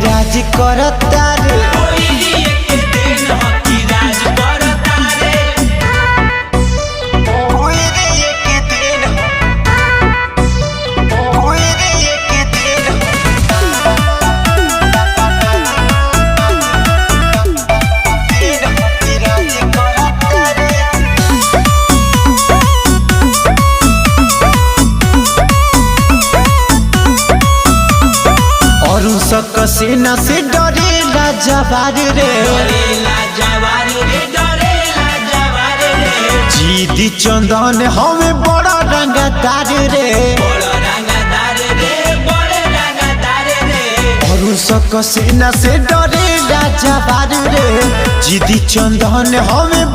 राज करता रे कसीना से डरेला जवार रे जीदी चंदन हमें बड़ा रंगदार रे कसीना से डरेला जवार रे जीदी चंदन हमें